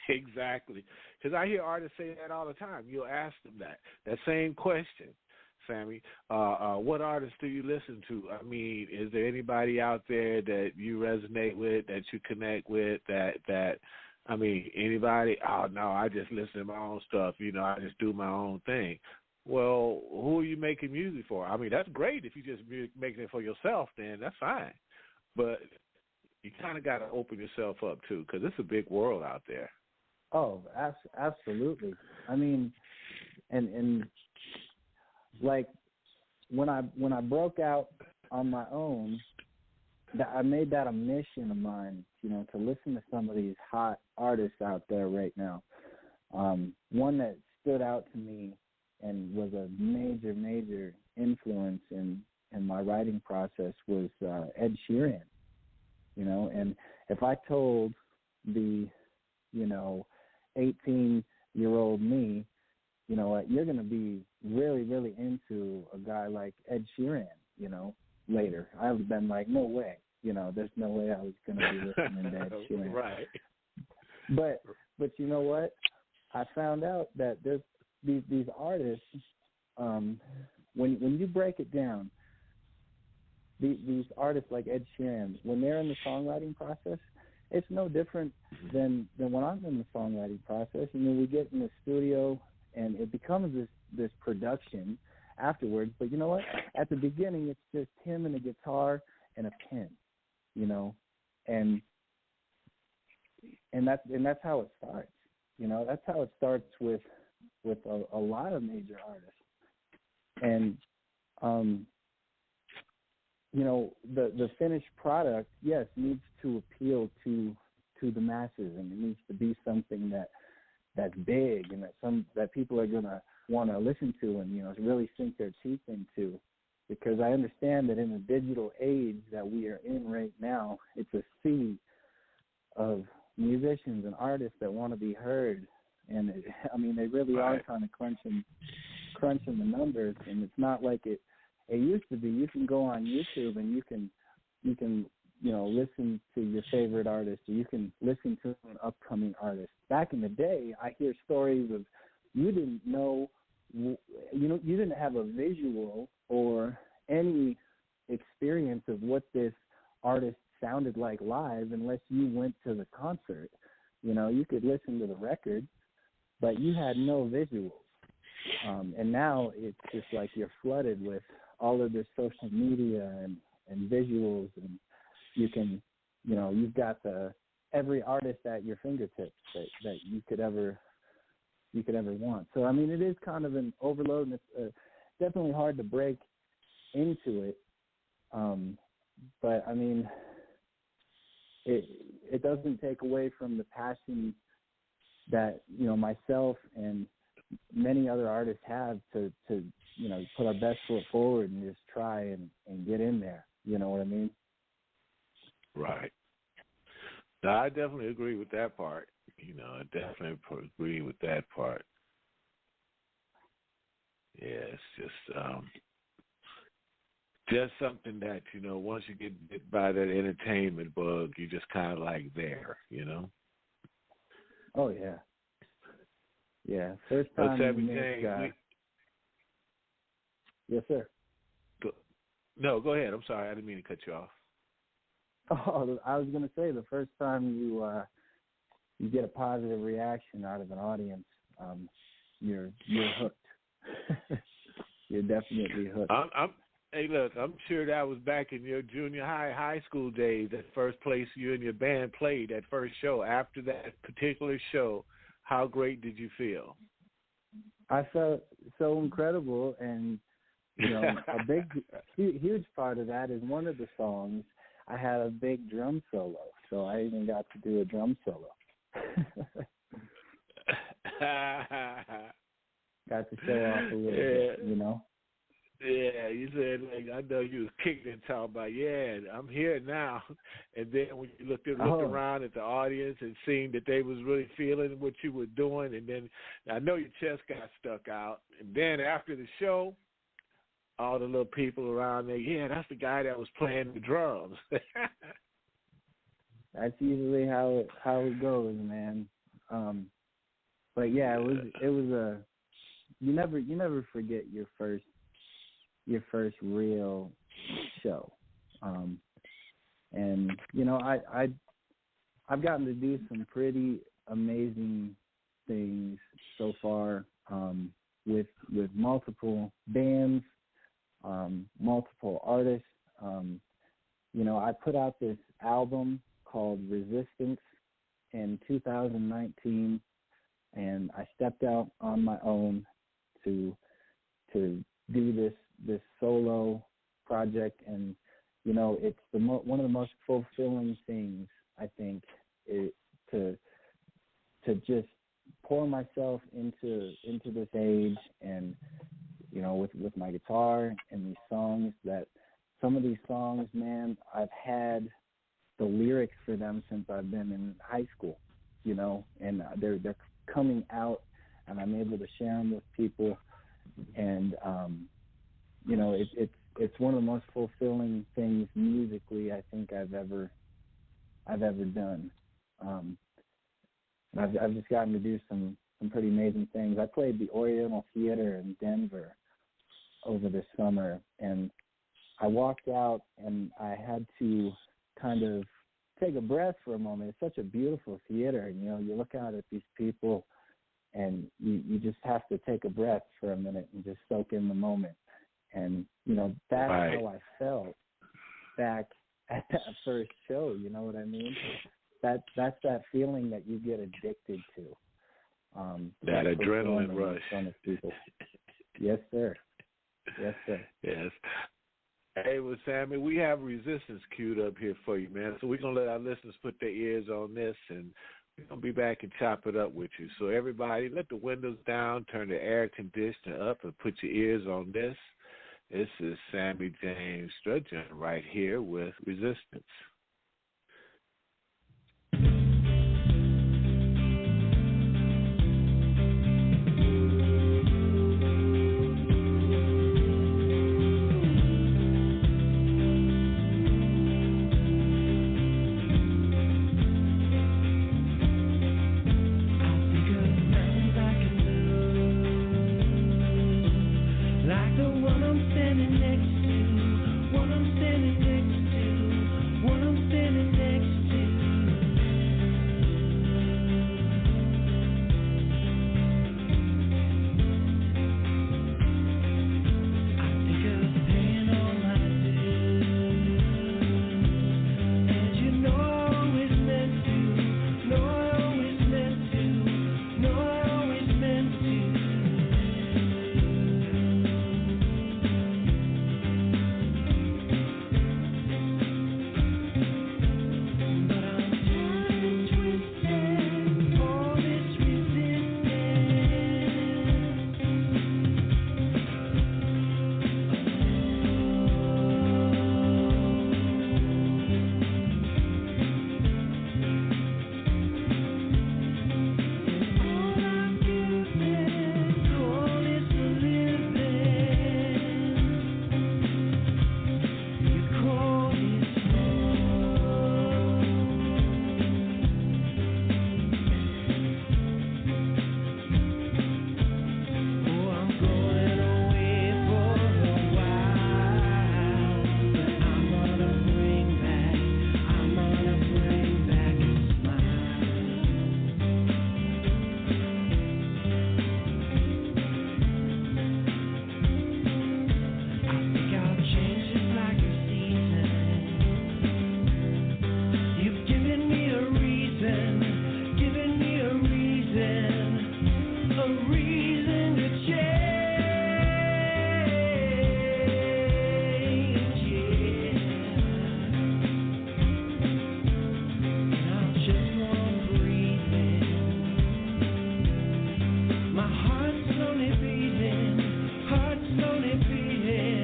Speaker 3: Exactly. Because I hear artists say that all the time. You'll ask them that same question, Sammy. What artists do you listen to? I mean, is there anybody out there that you resonate with, that you connect with, that I mean, anybody? Oh, no, I just listen to my own stuff. I just do my own thing. Well, who are you making music for? I mean, that's great. If you just making it for yourself, then that's fine. But you kind of got to open yourself up, too, because it's a big world out there.
Speaker 5: Oh, absolutely. I mean, and like when I broke out on my own, I made that a mission of mine, to listen to some of these hot artists out there right now. One that stood out to me and was a major influence in my writing process was Ed Sheeran. And if I told the 18-year-old me, you're going to be really into a guy like Ed Sheeran, later, I would have been like, no way. There's no way I was going to be listening to Ed Sheeran.
Speaker 3: Right.
Speaker 5: But you know what? I found out that there's these artists, when you break it down, these artists like Ed Sheeran, when they're in the songwriting process, it's no different than when I'm in the songwriting process. We get in the studio and it becomes this production afterwards. But you know what? At the beginning, it's just him and a guitar and a pen, and that's how it starts. That's how it starts with a lot of major artists. And the finished product, yes, needs to appeal to the masses, and it needs to be something that's big and that people are gonna want to listen to and really sink their teeth into. Because I understand that in the digital age that we are in right now, it's a sea of musicians and artists that want to be heard, and they really are kind of crunching the numbers, and it's not like it used to be. You can go on YouTube and you can listen to your favorite artist, or you can listen to an upcoming artist. Back in the day, I hear stories of you didn't know, you didn't have a visual or any experience of what this artist sounded like live unless you went to the concert. You could listen to the record, but you had no visuals. And now it's just like you're flooded with all of this social media and visuals, and you can, you've got every artist at your fingertips that you could ever want. So it is kind of an overload, and it's definitely hard to break into it. But it doesn't take away from the passion that myself and many other artists have to put our best foot forward and just try and get in there. You know what I mean?
Speaker 3: Right. No, I definitely agree with that part. I definitely agree with that part. Yeah, it's just something that, once you get bit by that entertainment bug, you just kind of like there,
Speaker 5: Oh, yeah. Yeah, first time Yes, sir.
Speaker 3: No, go ahead. I'm sorry. I didn't mean to cut you off.
Speaker 5: Oh, I was going to say, the first time you get a positive reaction out of an audience, you're hooked. You're definitely hooked.
Speaker 3: Hey, look, I'm sure that was back in your junior high school days, that first place you and your band played, that first show. After that particular show, how great did you feel?
Speaker 5: I felt so incredible, and a big, huge part of that is one of the songs I had a big drum solo, so I even got to do a drum solo. Got to show off a little bit,
Speaker 3: Yeah, you said, like, I know you was kicking and talking about, yeah, I'm here now. And then when you looked around at the audience and seen that they was really feeling what you were doing, and then I know your chest got stuck out. And then after the show, all the little people around there, yeah, that's the guy that was playing the drums.
Speaker 5: That's usually how it goes, man. But yeah, it was a you never forget your first real show. And you know, I've gotten to do some pretty amazing things so far, with multiple bands, multiple artists. You know, I put out this album called Resistance in 2019, and I stepped out on my own to do this solo project. And you know, it's one of the most fulfilling things, I think, to just pour myself into this age, and you know, with my guitar and these songs. That some of these songs, man, I've had the lyrics for them since I've been in high school, you know, and they're coming out, and I'm able to share them with people. And you know, it's one of the most fulfilling things musically I think I've ever done. And I've just gotten to do some pretty amazing things. I played the Oriental Theater in Denver over this summer, and I walked out and I had to kind of take a breath for a moment. It's such a beautiful theater, and you know, you look out at these people and you just have to take a breath for a minute and just soak in the moment. And you know, that's
Speaker 3: right.
Speaker 5: how I felt back at that first show. You know what I mean? That's that feeling that you get addicted to.
Speaker 3: That adrenaline rush.
Speaker 5: In front of people. Yes, sir. Yes, sir.
Speaker 3: Yes. Hey, well, Sammy, we have Resistance queued up here for you, man. So we're going to let our listeners put their ears on this, and we're going to be back and chop it up with you. So everybody, let the windows down, turn the air conditioner up, and put your ears on this. This is Sammy James Strudgeon right here with Resistance.
Speaker 7: My heart's slowly beating,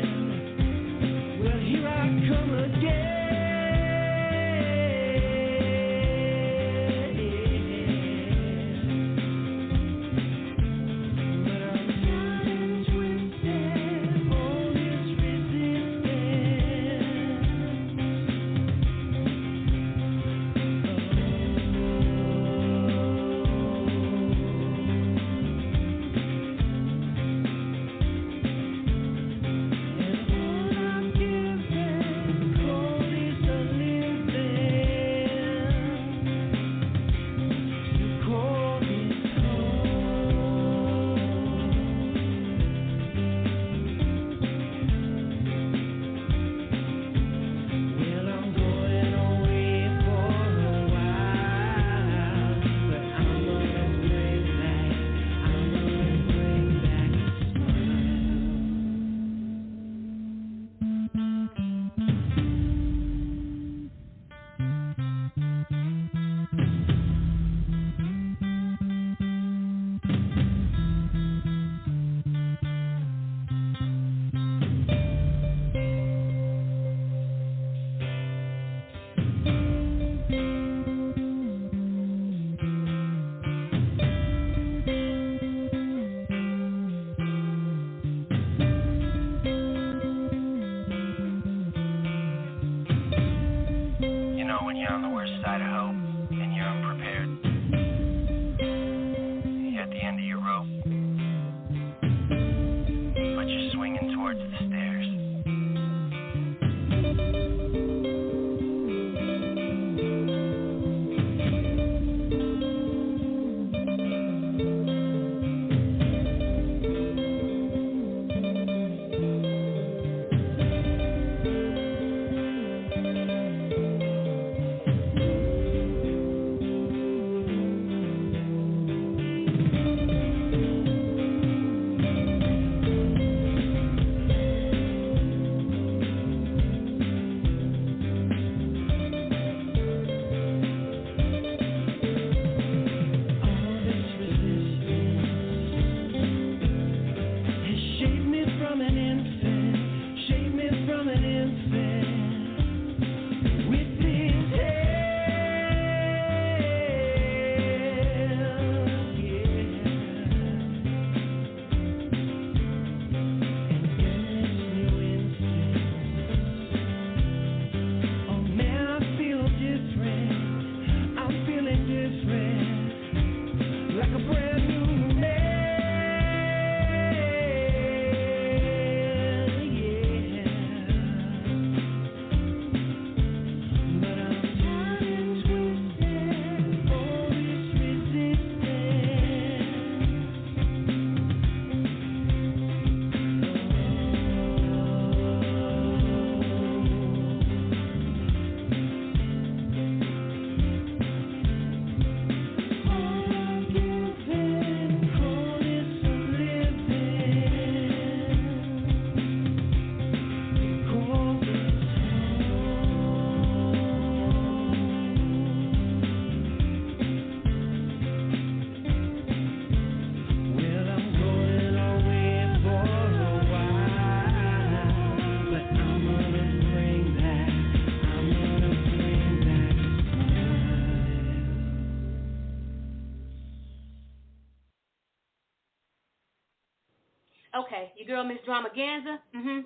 Speaker 8: Okay, your girl Miss Dramaganza,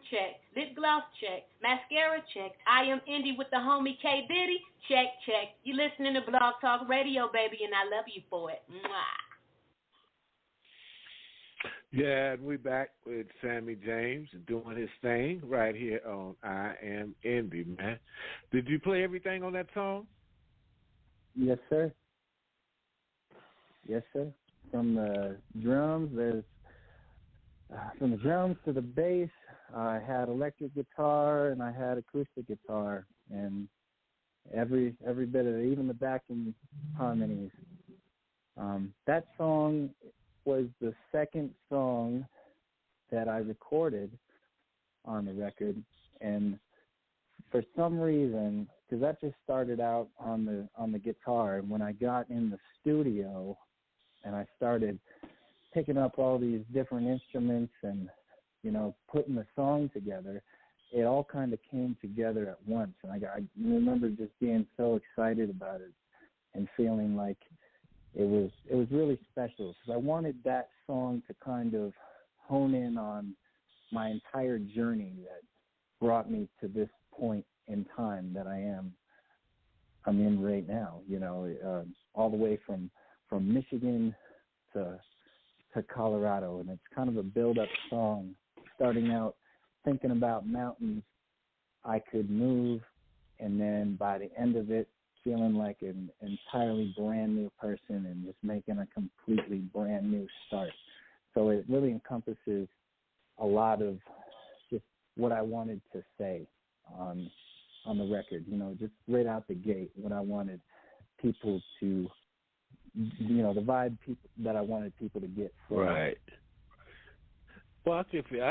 Speaker 8: check. Lip gloss, check. Mascara, check. I am Indie with the homie K Diddy, check. You listening to Blog Talk Radio, baby, and I love you for it. Mwah.
Speaker 3: Yeah, and we back with Sammy James doing his thing right here on I Am Indie, man. Did you play everything on that song?
Speaker 5: Yes, sir. From the drums, from the drums to the bass, I had electric guitar and I had acoustic guitar, and every bit of it, even the backing harmonies. That song was the second song that I recorded on the record, and for some reason, because that just started out on the guitar, and when I got in the studio and I started picking up all these different instruments and, putting the song together, it all kind of came together at once. And I remember just being so excited about it and feeling like it was really special, because I wanted that song to kind of hone in on my entire journey that brought me to this point in time that I'm in right now, all the way from Michigan to Colorado. And it's kind of a build-up song, starting out thinking about mountains I could move, and then by the end of it, feeling like an entirely brand new person and just making a completely brand new start. So it really encompasses a lot of just what I wanted to say on the record, just right out the gate, what I wanted people to, the vibe that I wanted people to get from.
Speaker 3: Right. Well, I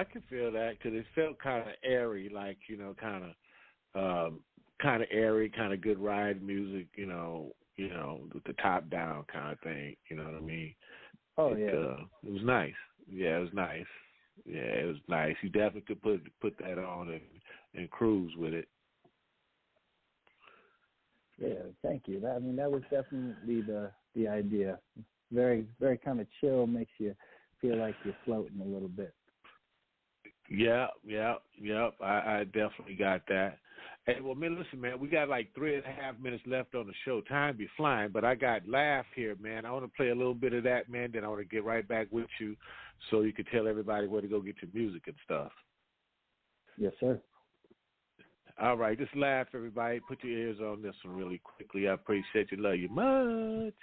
Speaker 3: can feel that, because it felt kind of airy, like, kind of airy, kind of good ride music, with the top down kind of thing. You know what I mean?
Speaker 5: Oh,
Speaker 3: it was nice. Yeah, it was nice. Yeah, it was nice. You definitely could put that on and cruise with it.
Speaker 5: Yeah, thank you. That was definitely the idea. Very, very kind of chill, makes you feel like you're floating a little bit.
Speaker 3: Yeah. I definitely got that. Hey, well, man, listen, man, we got like 3.5 minutes left on the show. Time be flying, but I got Laugh here, man. I want to play a little bit of that, man. Then I want to get right back with you so you can tell everybody where to go get your music and stuff.
Speaker 5: Yes, sir.
Speaker 3: All right, just Laugh, everybody. Put your ears on this one really quickly. I appreciate you. Love you much.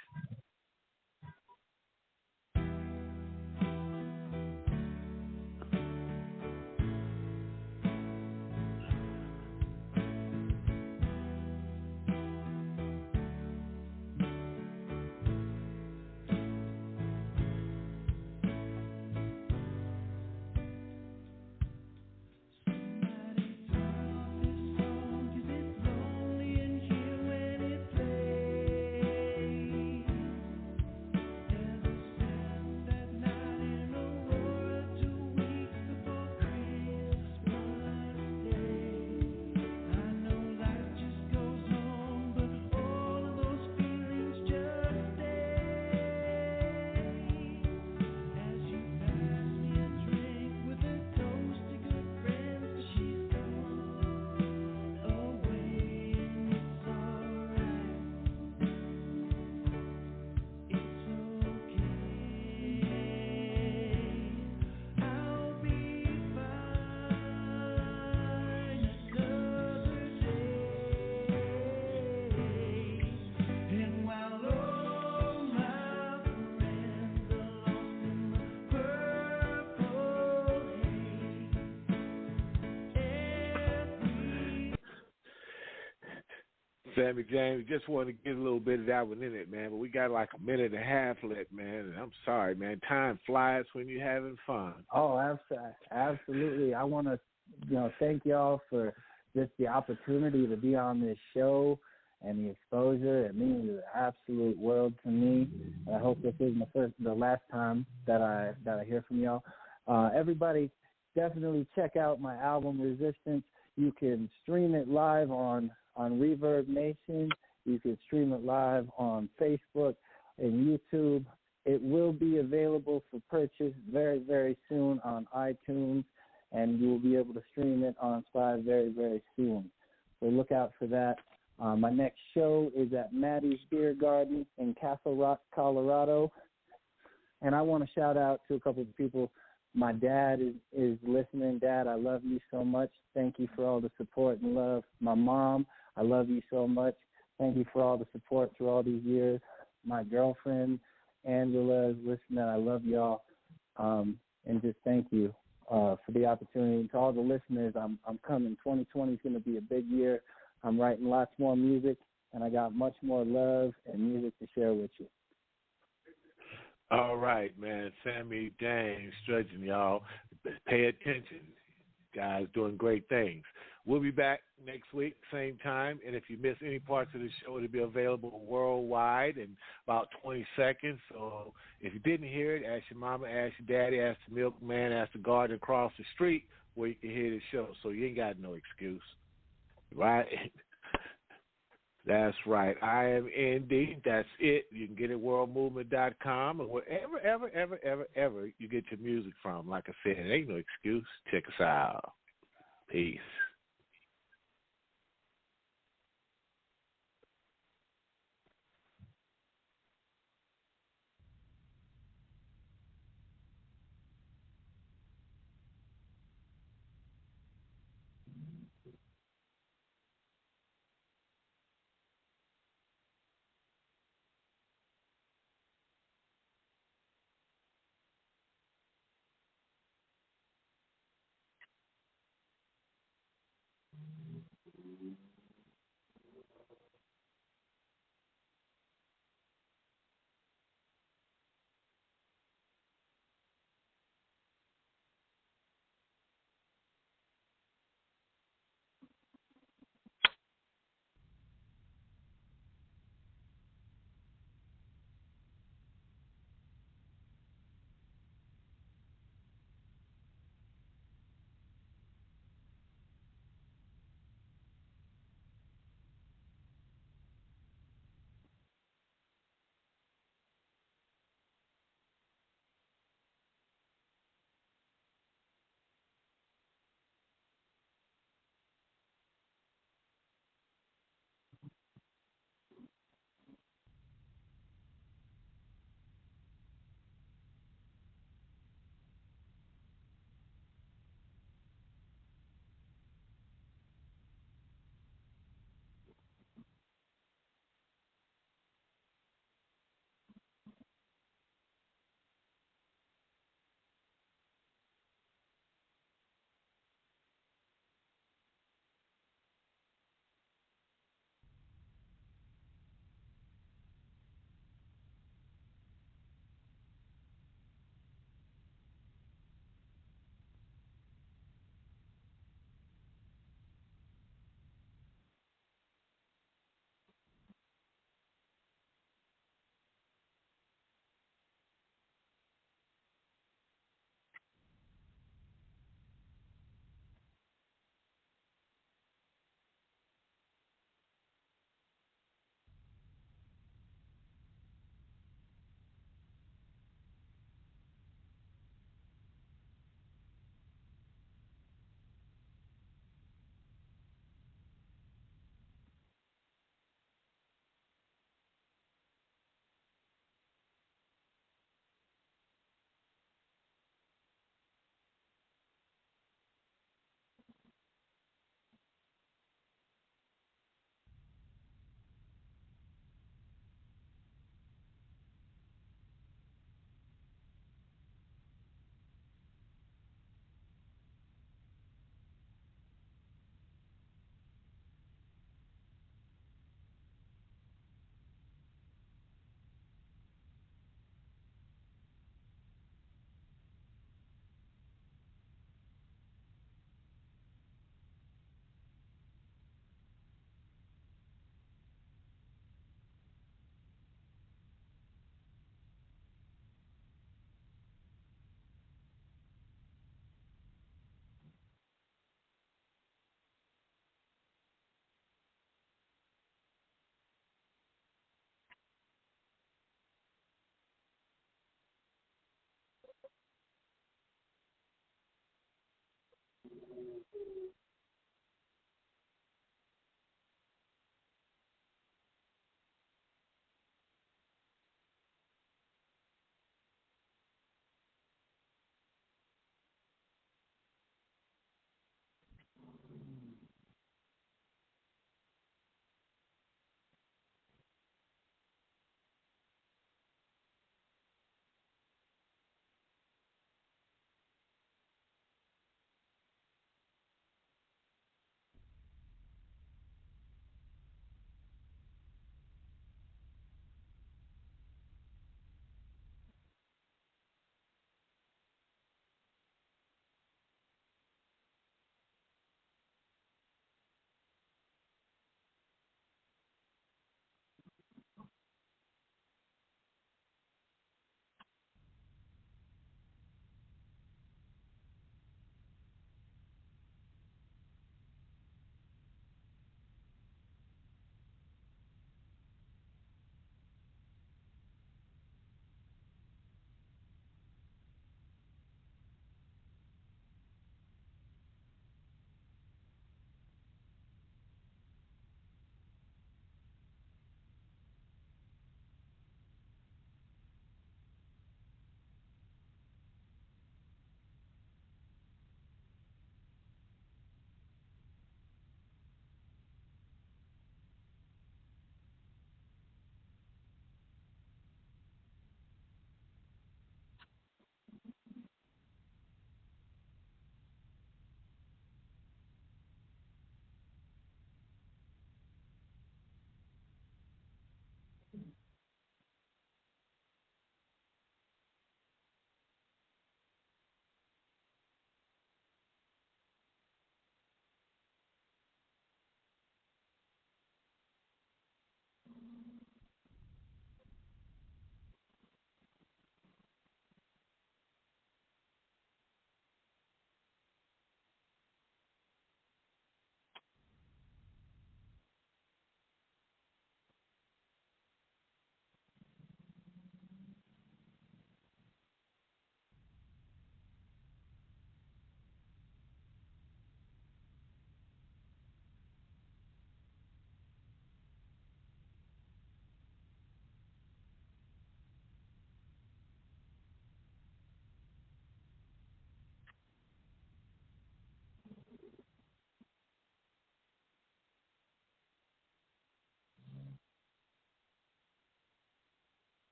Speaker 3: Sammy James, just wanted to get a little bit of that one in it, man. But we got like 1.5 minutes left, man. And I'm sorry, man. Time flies when you're having fun.
Speaker 5: Oh, absolutely. I want to, thank y'all for just the opportunity to be on this show and the exposure. It means the absolute world to me. And I hope this isn't the last time that I hear from y'all. Everybody, definitely check out my album Resistance. You can stream it live on Reverb Nation. You can stream it live on Facebook and YouTube. It will be available for purchase very, very soon on iTunes, and you will be able to stream it on Spotify very, very soon. So look out for that. My next show is at Maddie's Beer Garden in Castle Rock, Colorado. And I want to shout out to a couple of people. My dad is listening. Dad, I love you so much. Thank you for all the support and love. My mom, I love you so much. Thank you for all the support through all these years. My girlfriend, Angela, is listening. I love y'all. And just thank you for the opportunity. And to all the listeners, I'm coming. 2020 is going to be a big year. I'm writing lots more music, and I got much more love and music to share with you.
Speaker 3: All right, man. Sammy, Dang, Strudgeon, y'all. Pay attention. Guys doing great things. We'll be back next week, same time. And if you miss any parts of the show, it'll be available worldwide in about 20 seconds. So if you didn't hear it, ask your mama, ask your daddy, ask the milkman, ask the gardener across the street where you can hear the show. So you ain't got no excuse. Right? That's right. I am Indy. That's it. You can get it at worldmovement.com or wherever, ever you get your music from. Like I said, it ain't no excuse. Check us out. Peace.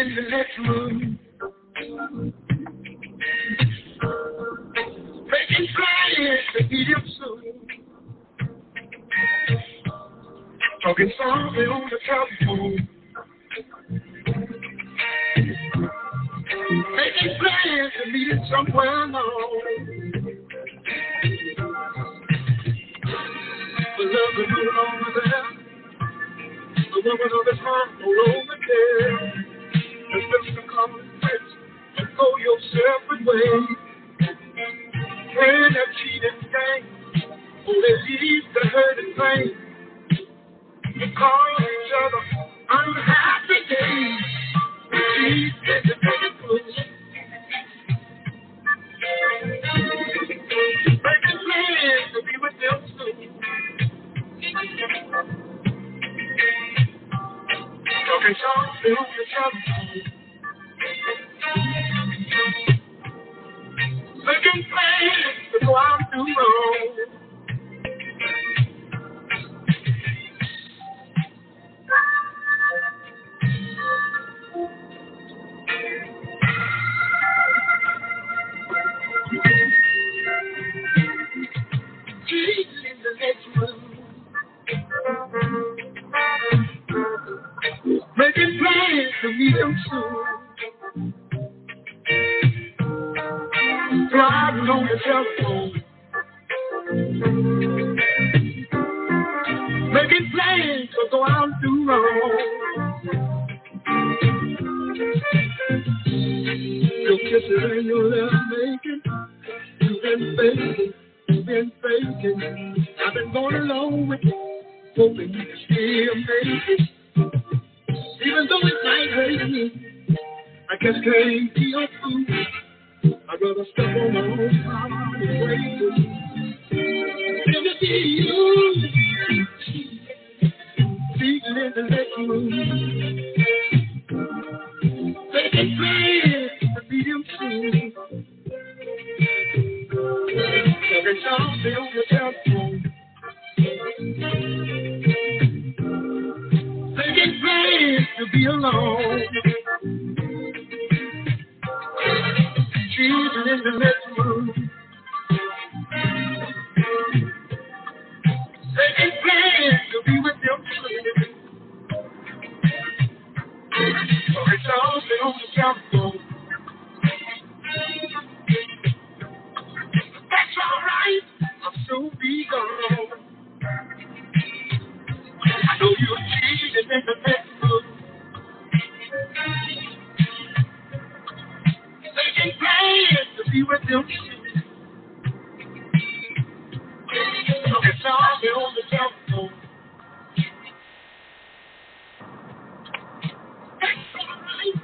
Speaker 9: in the next room. Making plans to meet him soon. Talking something on the telephone. Making plans to meet him somewhere alone. The love is moving over there. The woman of his heart all over there. The sister comes and throw yourself away. Praying that cheating thing, oh, they leave the hurt and pain. They call each other unhappy days. Please get the pain through. Making plans to be with them soon. Talking something on the telephone. Making plans to go out to road. She's in the next room. Making plans to meet him soon. Driving on the telephone. Making plans to go out the road. Your kisses and your love making. You've been faking. You've been faking. I've been going along with you, hoping you can still make it. Even though it might hurt me, I just can't be a fool. I'd rather step on my own power and wait. Than to see you seated in the next room. Making plans to meet him soon. Talking something on the telephone. Making plans to be alone. She's in the next room. Making plans to be with your children. Talking something on the telephone. That's alright, I'll soon be gone. I know you're cheating in the next room. Making plans to be with them. Talking something on the telephone. That's alright.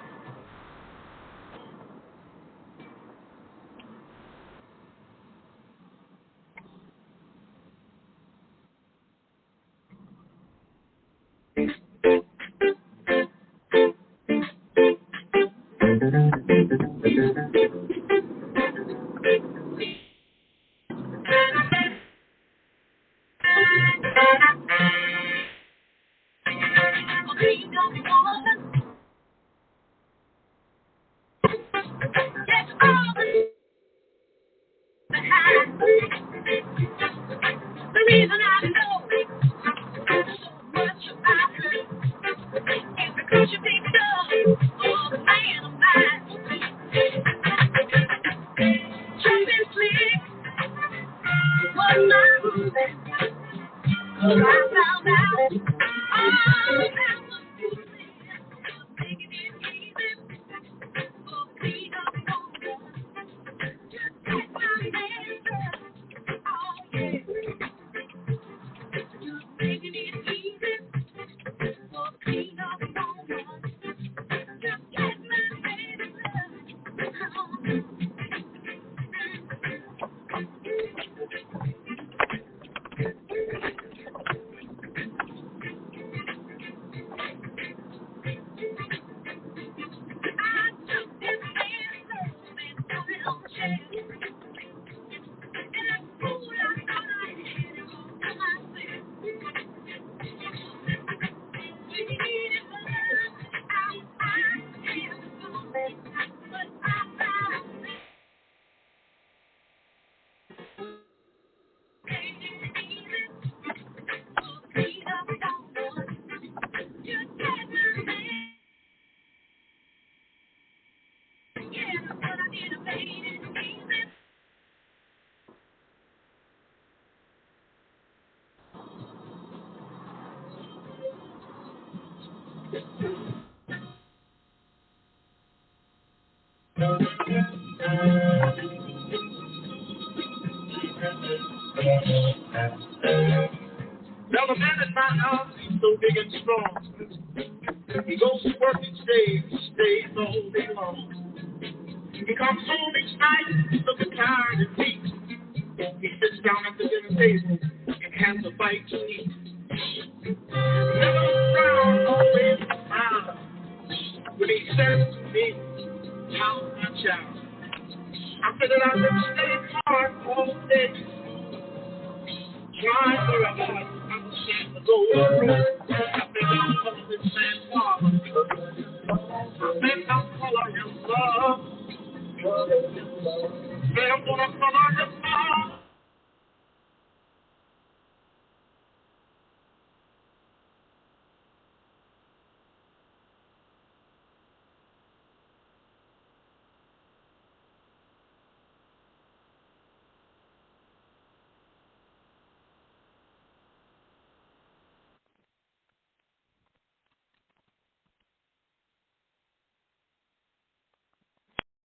Speaker 9: The reason I know so much about her is because you picked up all the man of mine. Jumping slick, wasn't my moving. Cause I found out all the time was moving. Making it easy for me to go. Just take my hand, oh yeah. Making it easy for me to go. Just take my hand, oh. Well, the man in my house, he's so big and strong. He goes to work each day, stays all day long. He comes home each night, looking tired and weak. He sits down at the dinner table and has a bite to eat. Never frown, always smile. When he says to me, "How my child?" I said that I've been staying hard all day. Trying very hard to understand the golden rule. I think I'll color this man's father. I think I'll color his love. Say I'm gonna